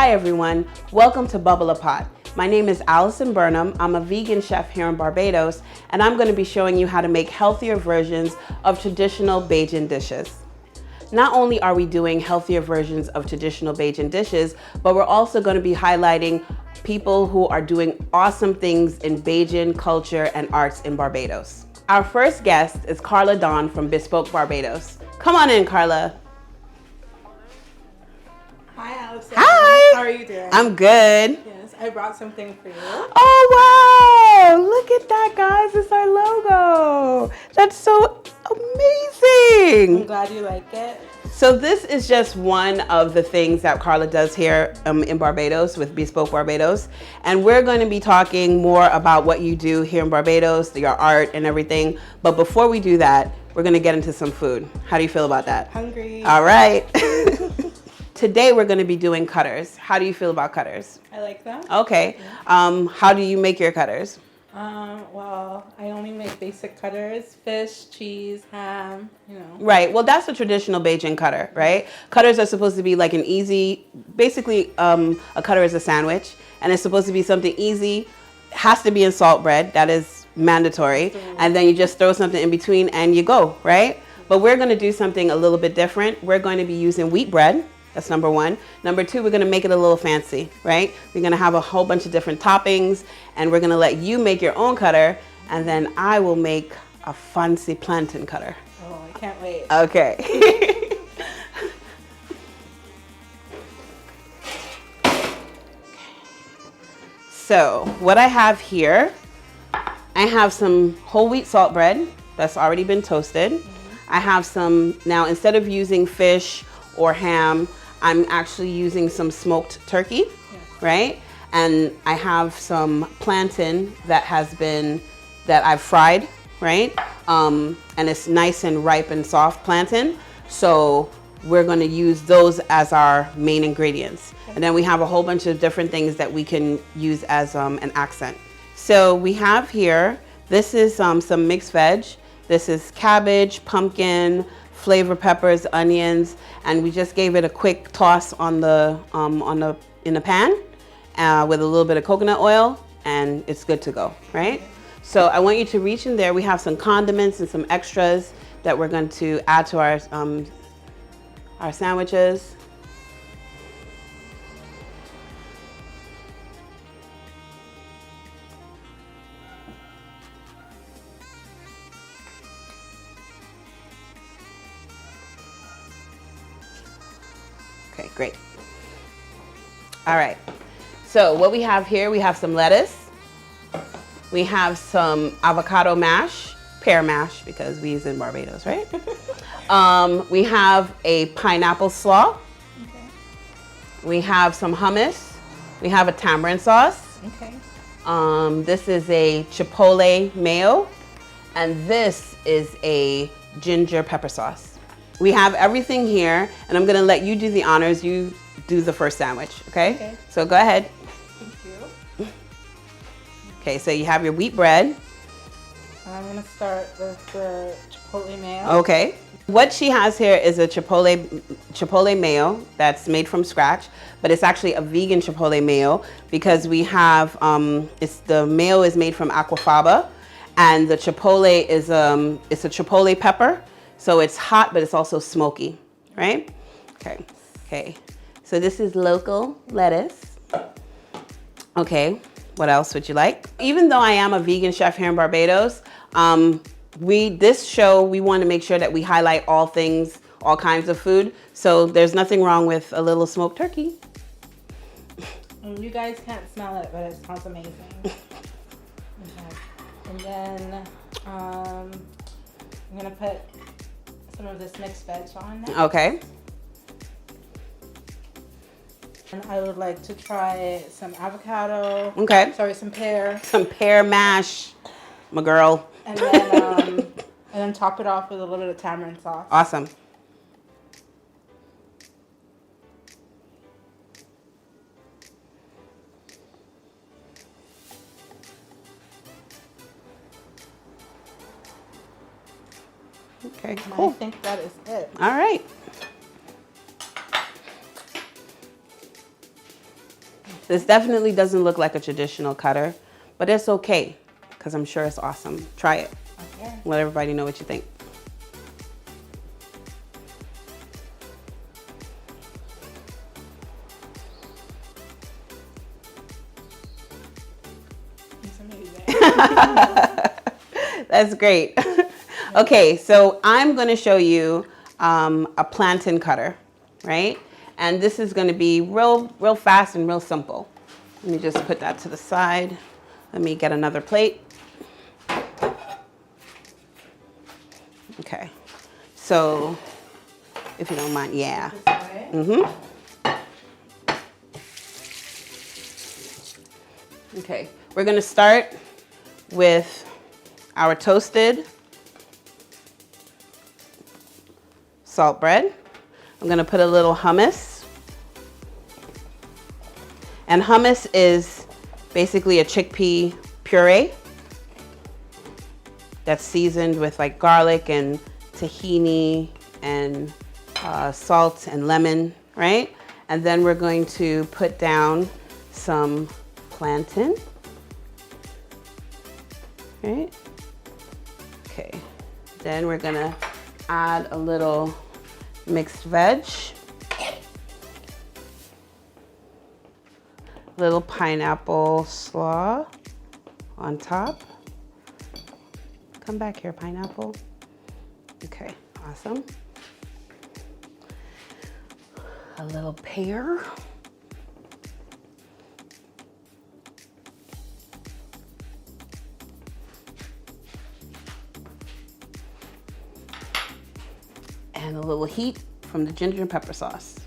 Hi everyone, welcome to Bubble a Pot. My name is Allison Burnham. I'm a vegan chef here in Barbados, and I'm going to be showing you how to make healthier versions of traditional Bajan dishes. Not only are we doing healthier versions of traditional Bajan dishes, but we're also going to be highlighting people who are doing awesome things in Bajan culture and arts in Barbados. Our first guest is Karla Dawn from Bespoke Barbados. Come on in, Karla. Hi, Allison. Hi. How are you doing? I'm good. Yes, I brought something for you. Oh, wow. Look at that, guys. It's our logo. That's so amazing. I'm glad you like it. So this is just one of the things that Karla does here in Barbados with Bespoke Barbados. And we're going to be talking more about what you do here in Barbados, your art and everything. But before we do that, we're going to get into some food. How do you feel about that? Hungry. All right. Today we're going to be doing cutters. How do you feel about cutters? I like them. Okay. How do you make your cutters? Well, I only make basic cutters, fish, cheese, ham, you know. Right. Well, that's a traditional Bajan cutter, right? Cutters are supposed to be like an easy, basically a cutter is a sandwich, and it's supposed to be something easy, has to be in salt bread, that is mandatory, and then you just throw something in between and you go, right? But we're going to do something a little bit different. We're going to be using wheat bread. That's number one. Number two, we're gonna make it a little fancy, right? We're gonna have a whole bunch of different toppings, and we're gonna let you make your own cutter, and then I will make a fancy plantain cutter. Oh, I can't wait. Okay. So what I have here, I have some whole wheat salt bread that's already been toasted. I have some, now instead of using fish or ham, I'm actually using some smoked turkey, right? And I have some plantain that I've fried, right? And it's nice and ripe and soft plantain. So we're gonna use those as our main ingredients. And then we have a whole bunch of different things that we can use as an accent. So we have here, this is some mixed veg. This is cabbage, pumpkin, flavor peppers, onions, and we just gave it a quick toss in the pan with a little bit of coconut oil, and it's good to go, right? So I want you to reach in there. We have some condiments and some extras that we're going to add to our sandwiches. Okay, great. All right, so what we have here, we have some lettuce. We have some avocado mash, pear mash, because we use in Barbados, right? We have a pineapple slaw. Okay. We have some hummus. We have a tamarind sauce. Okay. This is a chipotle mayo, and this is a ginger pepper sauce. We have everything here, and I'm gonna let you do the honors. You do the first sandwich, okay? Okay. So go ahead. Thank you. Okay, so you have your wheat bread. I'm gonna start with the chipotle mayo. Okay. What she has here is a chipotle mayo that's made from scratch, but it's actually a vegan chipotle mayo because we have, the mayo is made from aquafaba, and the chipotle is, it's a chipotle pepper. So it's hot, but it's also smoky, right? Okay. So this is local lettuce. Okay, what else would you like? Even though I am a vegan chef here in Barbados, this show, we want to make sure that we highlight all things, all kinds of food. So there's nothing wrong with a little smoked turkey. You guys can't smell it, but it smells amazing. Okay. And then I'm gonna put some of this mixed veg on there. Okay. And I would like to try some avocado. Okay. Sorry, some pear. Some pear mash, my girl. And then top it off with a little bit of tamarind sauce. Awesome. Okay, cool. I think that is it. All right. This definitely doesn't look like a traditional cutter, but it's okay because I'm sure it's awesome. Try it. Okay. Let everybody know what you think. It's amazing. That's great. Okay, so I'm going to show you a plantain cutter, right? And this is going to be real fast and real simple. Let me just put that to the side. Let me get another plate. Okay, so if you don't mind, yeah. Okay, we're going to start with our toasted salt bread. I'm going to put a little hummus. And hummus is basically a chickpea puree that's seasoned with like garlic and tahini and salt and lemon, right? And then we're going to put down some plantain, right? Okay, then we're gonna add a little mixed veg, little pineapple slaw on top. Come back here, pineapple. Okay, awesome. A little pear. And a little heat from the ginger and pepper sauce.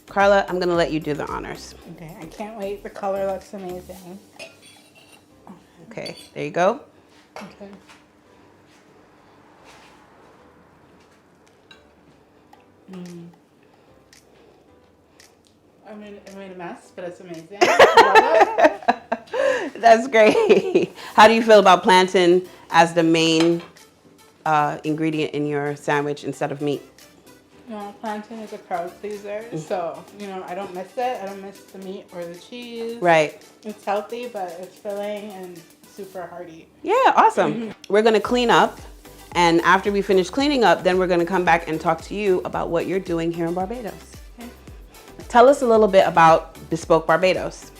Karla, I'm gonna let you do the honors. Okay, I can't wait. The color looks amazing. Okay, there you go. Okay. I made a mess, but it's amazing. I love it. That's great. How do you feel about plantain as the main ingredient in your sandwich instead of meat? You know, plantain is a crowd pleaser, so, you know, I don't miss it. I don't miss the meat or the cheese. Right. It's healthy, but it's filling and super hearty. Yeah, awesome. We're gonna clean up, and after we finish cleaning up, then we're gonna come back and talk to you about what you're doing here in Barbados. Okay. Tell us a little bit about Bespoke Barbados.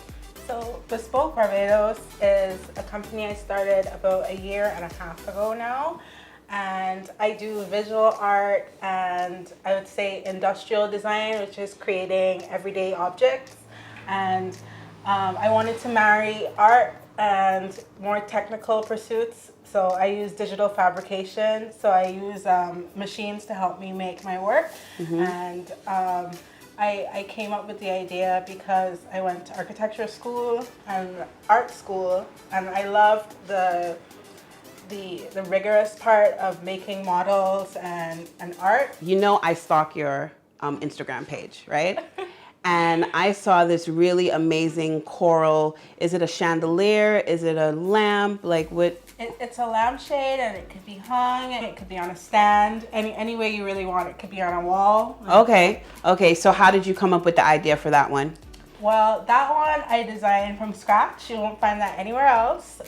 So Bespoke Barbados is a company I started about a year and a half ago now. And I do visual art and I would say industrial design, which is creating everyday objects. And I wanted to marry art and more technical pursuits. So I use digital fabrication. So I use machines to help me make my work. And I came up with the idea because I went to architecture school and art school, and I loved the rigorous part of making models and art. You know, I stalk your Instagram page, right? And I saw this really amazing coral. Is it a chandelier? Is it a lamp? Like what? It's a lampshade, and it could be hung, and it could be on a stand. Any way you really want it. It could be on a wall. Okay. Okay. So how did you come up with the idea for that one? Well, that one I designed from scratch. You won't find that anywhere else.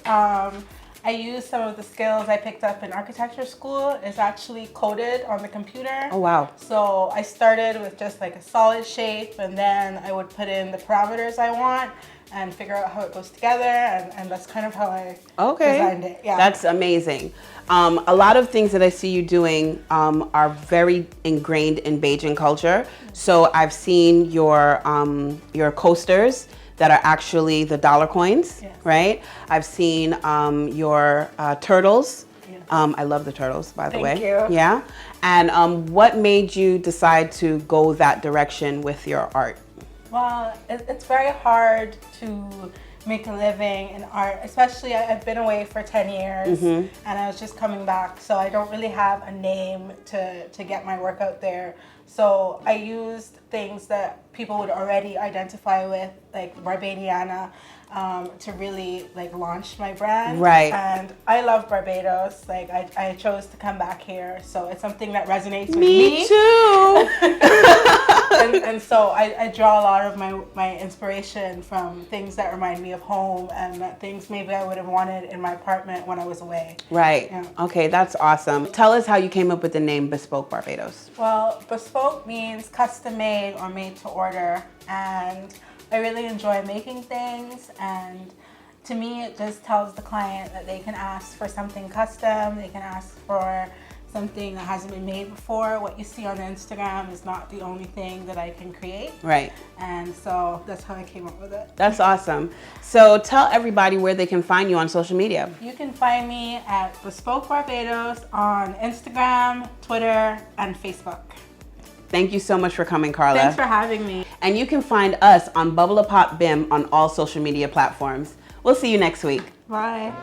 I used some of the skills I picked up in architecture school. It's actually coded on the computer. Oh, wow. So I started with just like a solid shape, and then I would put in the parameters I want and figure out how it goes together, and that's kind of how I designed it. Yeah. That's amazing. A lot of things that I see you doing are very ingrained in Bajan culture. So I've seen your coasters that are actually the dollar coins, Yes. right? I've seen your turtles. Yes. I love the turtles, by the way. Thank you. Yeah. And what made you decide to go that direction with your art? Well, it's very hard to make a living in art, especially I've been away for 10 years and I was just coming back, so I don't really have a name to get my work out there. So I used things that people would already identify with, like Barbadiana, to really like launch my brand. Right. And I love Barbados. Like I chose to come back here, so it's something that resonates with Me me. too. and so I draw a lot of my inspiration from things that remind me of home and things maybe I would have wanted in my apartment when I was away. Right. Yeah. Okay, that's awesome. Tell us how you came up with the name Bespoke Barbados. Well, bespoke means custom made or made to order, and I really enjoy making things, and to me it just tells the client that they can ask for something custom, they can ask for something that hasn't been made before. What you see on Instagram is not the only thing that I can create. Right. And so that's how I came up with it. That's awesome. So tell everybody where they can find you on social media. You can find me at Bespoke Barbados on Instagram, Twitter, and Facebook. Thank you so much for coming, Karla. Thanks for having me. And you can find us on Bubble A Pop BIM on all social media platforms. We'll see you next week. Bye.